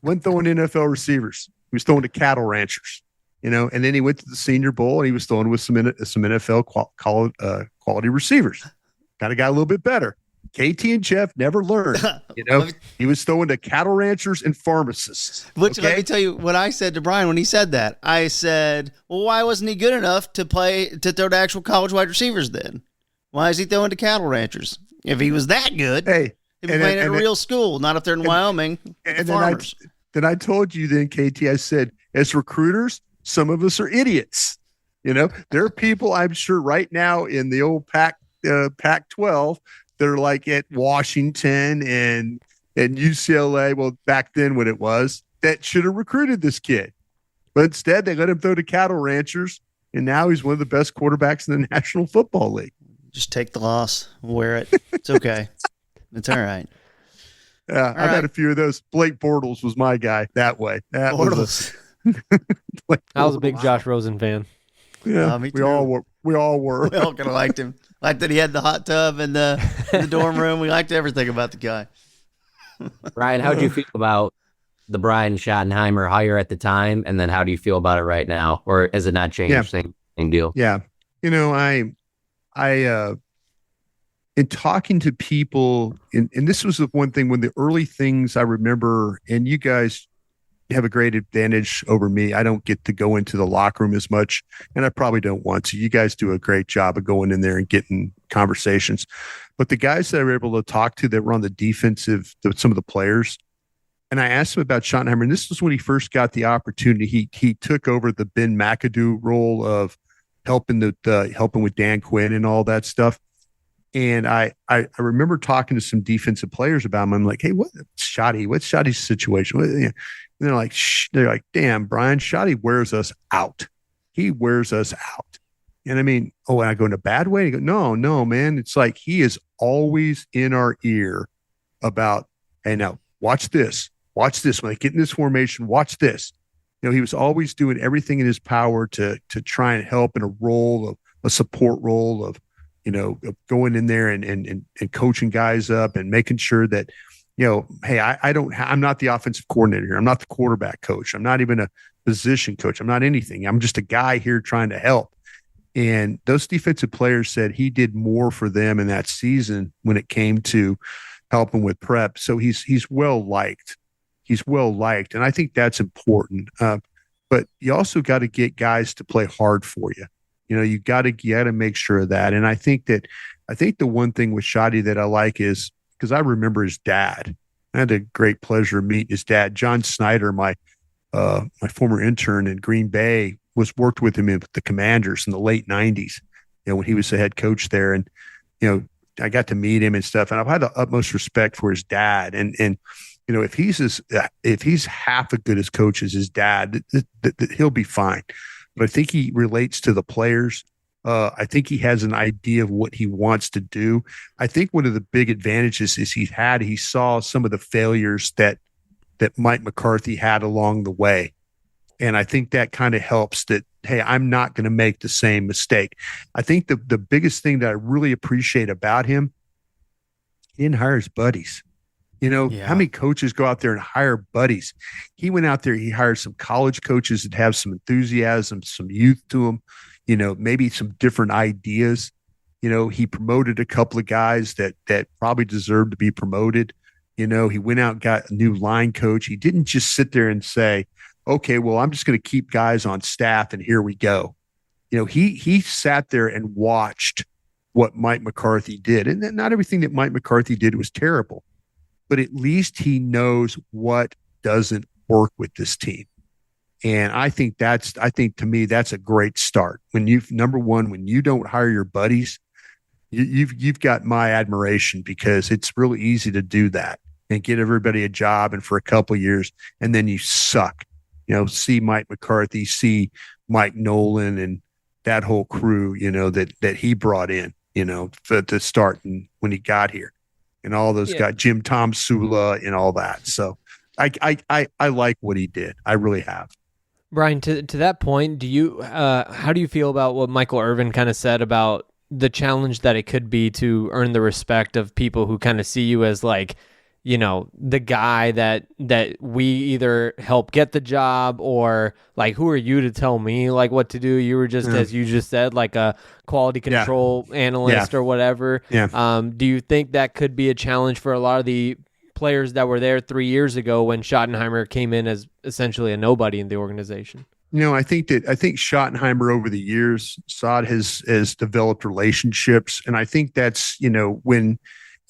wasn't throwing to NFL receivers. He was throwing to cattle ranchers. And then he went to the Senior Bowl and he was throwing with some NFL quality receivers. Kind of got a little bit better. KT and Jeff never learned. He was throwing to cattle ranchers and pharmacists. Let me tell you what I said to Brian when he said that. I said, well, why wasn't he good enough to throw to actual college wide receivers then? Why is he throwing to cattle ranchers? If he was that good, he'd be playing at a real school, not up there in Wyoming. And farmers. Then I told you then, KT, I said, as recruiters, some of us are idiots. There are people I'm sure right now in the old Pac-12 that are like at Washington and UCLA. Well, back then when it was, that should have recruited this kid. But instead they let him throw to cattle ranchers. And now he's one of the best quarterbacks in the National Football League. Just take the loss, wear it. It's okay. It's all right. Yeah, I've had a few of those. Blake Bortles was my guy that way. I was a big Josh Rosen fan. Yeah, me too. We all were. We all kind of liked him. Liked that he had the hot tub in the dorm room. We liked everything about the guy. Ryan, how do you feel about the Brian Schottenheimer hire at the time, and then how do you feel about it right now, or has it not changed? Same deal. Yeah, I in talking to people, and this was the one thing when the early things I remember, and you guys have a great advantage over me. I don't get to go into the locker room as much, and I probably don't want to. You guys do a great job of going in there and getting conversations. But the guys that I were able to talk to that were on the defensive, some of the players, and I asked him about Schottenheimer, and this was when he first got the opportunity. He took over the Ben McAdoo role of helping with Dan Quinn and all that stuff. And I remember talking to some defensive players about him. I'm like, hey, what's Schotty's situation? And they're like, damn, Brian, Schotty wears us out. He wears us out. And I mean, and I go in a bad way. And he go, no, man. It's like he is always in our ear about, hey, now watch this. When I get in this formation, watch this. He was always doing everything in his power to try and help in a support role of going in there and coaching guys up and making sure that, hey, I'm not the offensive coordinator here. I'm not the quarterback coach. I'm not even position coach. I'm not anything. I'm just a guy here trying to help. And those defensive players said he did more for them in that season when it came to helping with prep. So he's well liked. He's well liked, and I think that's important. But you also got to get guys to play hard for you. You got to make sure of that. And I think the one thing with Shotty that I like is because I remember his dad. I had a great pleasure of meeting his dad, John Snyder, my former intern in Green Bay, worked with him with the Commanders in the late 90s, when he was the head coach there. And, I got to meet him and stuff, and I've had the utmost respect for his dad. And if he's half as good as coach as his dad, he'll be fine. But I think he relates to the players. I think he has an idea of what he wants to do. I think one of the big advantages is he saw some of the failures that Mike McCarthy had along the way. And I think that kind of helps that, hey, I'm not going to make the same mistake. I think the biggest thing that I really appreciate about him, he didn't hire his buddies. How many coaches go out there and hire buddies? He went out there, he hired some college coaches that have some enthusiasm, some youth to them, maybe some different ideas. He promoted a couple of guys that probably deserved to be promoted. He went out and got a new line coach. He didn't just sit there and say, okay, well, I'm just going to keep guys on staff and here we go. He sat there and watched what Mike McCarthy did. And not everything that Mike McCarthy did was terrible, but at least he knows what doesn't work with this team. And I think to me, that's a great start. When you don't hire your buddies, you've got my admiration, because it's really easy to do that and get everybody a job and for a couple of years, and then you suck. See Mike McCarthy, see Mike Nolan and that whole crew, that he brought in, to start when he got here, and all those guys, Jim Tom Sula and all that. So I like what he did. I really have. Brian, to that point, how do you feel about what Michael Irvin kind of said about the challenge that it could be to earn the respect of people who kind of see you as like, the guy that we either help get the job, or like, who are you to tell me like what to do? You were just, as you just said, like a quality control analyst or whatever. Do you think that could be a challenge for a lot of the players that were there 3 years ago when Schottenheimer came in as essentially a nobody in the organization? I think Schottenheimer over the years, Saad has developed relationships, and I think that's when.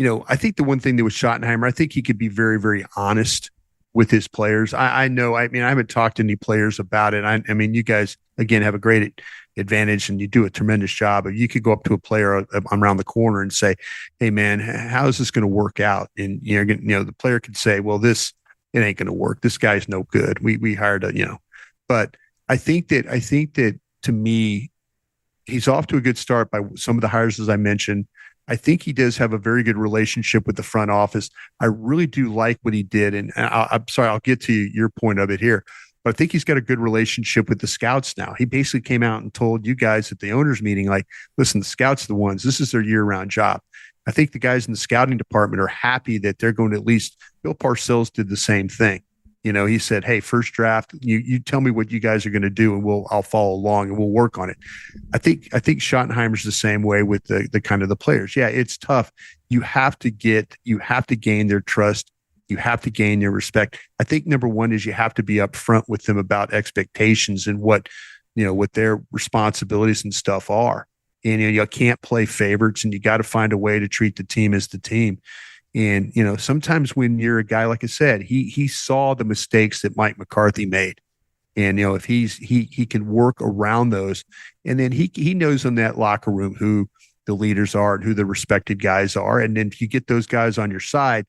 I think the one thing that was Schottenheimer, I think he could be very, very honest with his players. I haven't talked to any players about it. I mean, you guys, again, have a great advantage and you do a tremendous job. But you could go up to a player around the corner and say, hey, man, how is this going to work out? And, the player could say, well, it ain't going to work. This guy's no good. We hired but I think that to me, he's off to a good start by some of the hires, as I mentioned. I think he does have a very good relationship with the front office. I really do like what he did. And I'm sorry, I'll get to your point of it here, but I think he's got a good relationship with the scouts now. He basically came out and told you guys at the owners meeting, like, listen, the scouts are the ones, this is their year-round job. I think the guys in the scouting department are happy that they're going to, at least Bill Parcells did the same thing. He said, hey, first draft, you tell me what you guys are going to do, and I'll follow along and we'll work on it. I think Schottenheimer's the same way with the kind of the players. Yeah, it's tough. You have to gain their trust. You have to gain their respect. I think number one is you have to be upfront with them about expectations and what their responsibilities and stuff are. And you can't play favorites, and you got to find a way to treat the team as the team. And, sometimes when you're a guy, like I said, he saw the mistakes that Mike McCarthy made. And, if he can work around those, and then he knows in that locker room who the leaders are and who the respected guys are. And then if you get those guys on your side,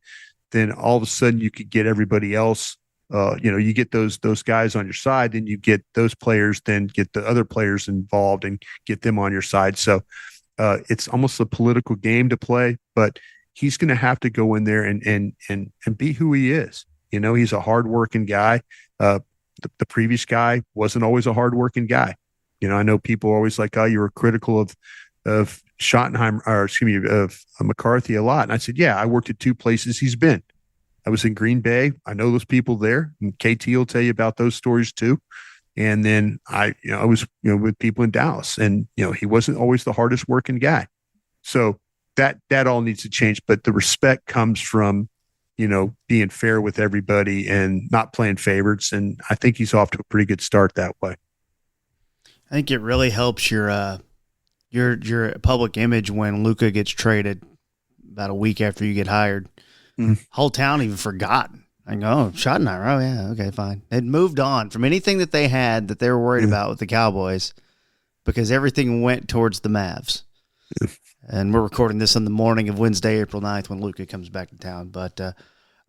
then all of a sudden you could get everybody else, you get those guys on your side, then you get those players, then get the other players involved and get them on your side. So it's almost a political game to play, but he's going to have to go in there and be who he is. He's a hardworking guy. The previous guy wasn't always a hardworking guy. I know people are always like, oh, you were critical of Schottenheimer, or excuse me, of McCarthy a lot. And I said, yeah, I worked at two places he's been. I was in Green Bay. I know those people there, and KT will tell you about those stories too. And then I was, with people in Dallas, and, he wasn't always the hardest working guy. So that all needs to change. But the respect comes from, being fair with everybody and not playing favorites. And I think he's off to a pretty good start that way. I think it really helps your public image when Luka gets traded about a week after you get hired. Whole town even forgot. I go, oh, Schottenheimer. Oh, yeah, okay, fine. They'd moved on from anything that they had that they were worried about with the Cowboys because everything went towards the Mavs. And we're recording this on the morning of Wednesday, April 9th, when Luka comes back to town. But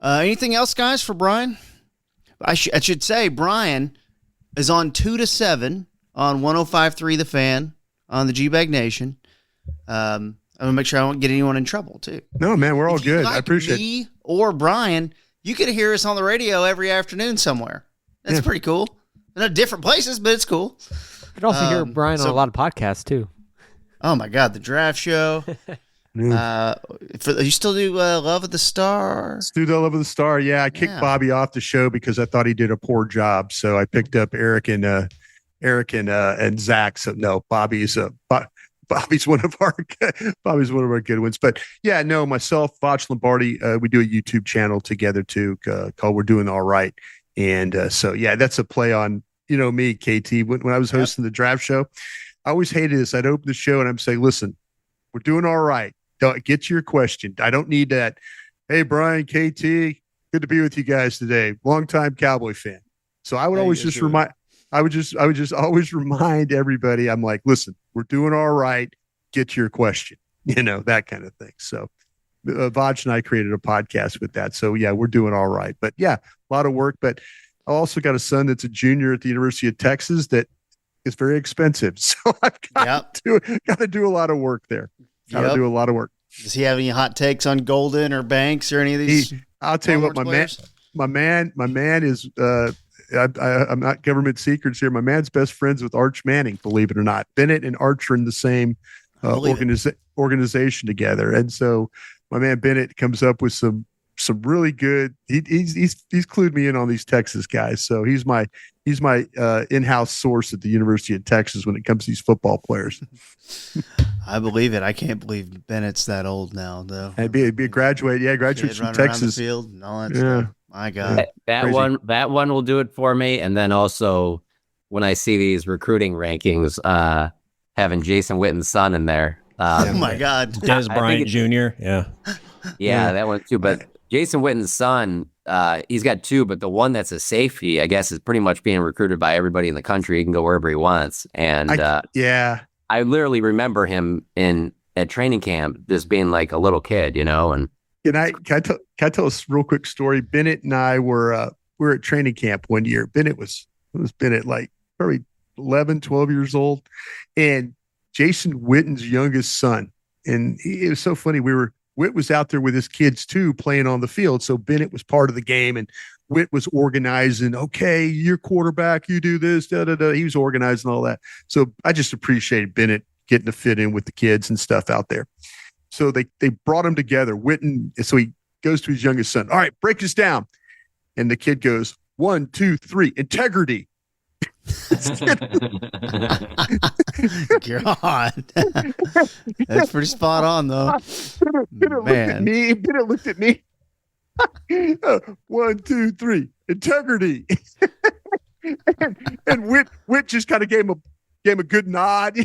anything else, guys, for Brian? I should say Brian is on 2 to 7 on 105.3 The Fan on the G-Bag Nation. I'm going to make sure I don't get anyone in trouble, too. No, man, we're all good. I appreciate me or Brian, you could hear us on the radio every afternoon somewhere. That's pretty cool. In different places, but it's cool. You could also hear Brian on a lot of podcasts, too. Oh, my God, the draft show. You still do Love of the Star? Still do Love of the Star, yeah. I kicked Bobby off the show because I thought he did a poor job, so I picked up Eric and Zach. So, no, Bobby's one of our good ones. But yeah, no, myself, Voch Lombardi, we do a YouTube channel together too, called We're Doing All Right. And so yeah, that's a play on me, KT. When I was hosting the draft show, I always hated this. I'd open the show and I'm saying, listen, we're doing all right. Don't get to your question. I don't need that. Hey, Brian, KT, good to be with you guys today. Longtime Cowboy fan. So I would always just remind. I would just always remind everybody, I'm like, listen, we're doing all right. Get to your question, that kind of thing. So Vaj and I created a podcast with that. So yeah, we're doing all right. But yeah, a lot of work. But I also got a son that's a junior at the University of Texas that is very expensive. So I've got to do a lot of work there. Got to do a lot of work. Does he have any hot takes on Golden or Banks or any of these? I'll tell you what, my man is, I'm not government secrets here. My man's best friends with Arch Manning, believe it or not. Bennett and Arch are in the same organization together, and so my man Bennett comes up with some really good. He's clued me in on these Texas guys. So he's my in-house source at the University of Texas when it comes to these football players. I believe it. I can't believe Bennett's that old now, though. He'd be a graduate. Yeah, graduate from Texas. The field and all that stuff. My God, that one will do it for me. And then also, when I see these recruiting rankings, having Jason Witten's son in there. Oh my God, Dennis Bryant Jr. Yeah, that one too. But Jason Witten's son, he's got 2, but the one that's a safety, I guess, is pretty much being recruited by everybody in the country. He can go wherever he wants. And I literally remember him at training camp just being like a little kid, and. Can I tell a real quick story? Bennett and I were at training camp one year. Bennett was like probably 11, 12 years old, and Jason Witten's youngest son. And it was so funny. Witt was out there with his kids too, playing on the field. So Bennett was part of the game, and Witt was organizing. Okay, you're quarterback, you do this. Da da da. He was organizing all that. So I just appreciated Bennett getting to fit in with the kids and stuff out there. So they brought him together. Witten, so he goes to his youngest son. All right, break this down. And the kid goes, 1, 2, 3, integrity. God. That's pretty spot on, though. Bennett looked at me. 1, 2, 3, integrity. and Witt just kind of gave him a good nod.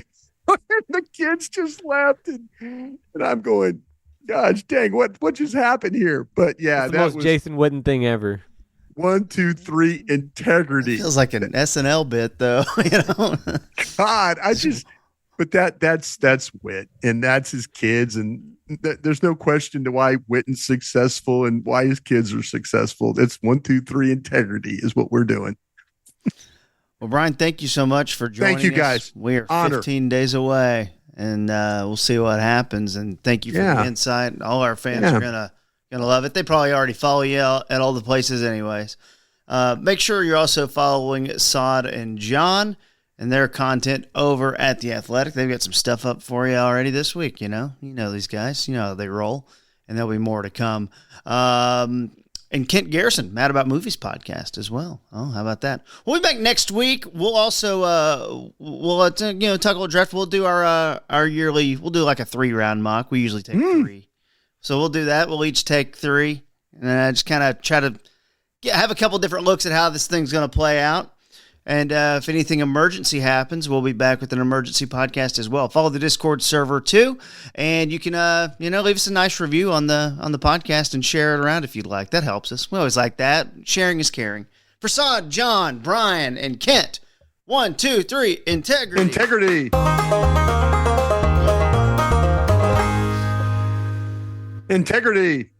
The kids just laughed, and I'm going, gosh dang, what just happened here? But yeah, that's the most Jason Witten thing ever. 1, 2, 3, integrity. It feels like an SNL bit, though. God, but that's Witt, and that's his kids, and there's no question to why Witten's successful and why his kids are successful. It's 1, 2, 3, integrity is what we're doing. Well, Brian, thank you so much for joining us. Thank you, guys. We are 15 days away, and we'll see what happens. And thank you for the insight. All our fans are gonna love it. They probably already follow you at all the places anyways. Make sure you're also following Saad and John and their content over at The Athletic. They've got some stuff up for you already this week, You know these guys. You know how they roll, and there'll be more to come. And Kent Garrison, Mad About Movies podcast as well. Oh, how about that? We'll be back next week. We'll also we'll talk a little draft. We'll do our yearly. We'll do like a 3-round mock. We usually take 3, so we'll do that. We'll each take 3, and then I just kind of try to have a couple different looks at how this thing's going to play out. And if anything emergency happens, we'll be back with an emergency podcast as well. Follow the Discord server too, and you can leave us a nice review on the podcast and share it around if you'd like. That helps us. We always like that. Sharing is caring. For Saad, John, Brian, and Kent, 1, 2, 3, integrity. Integrity. Integrity.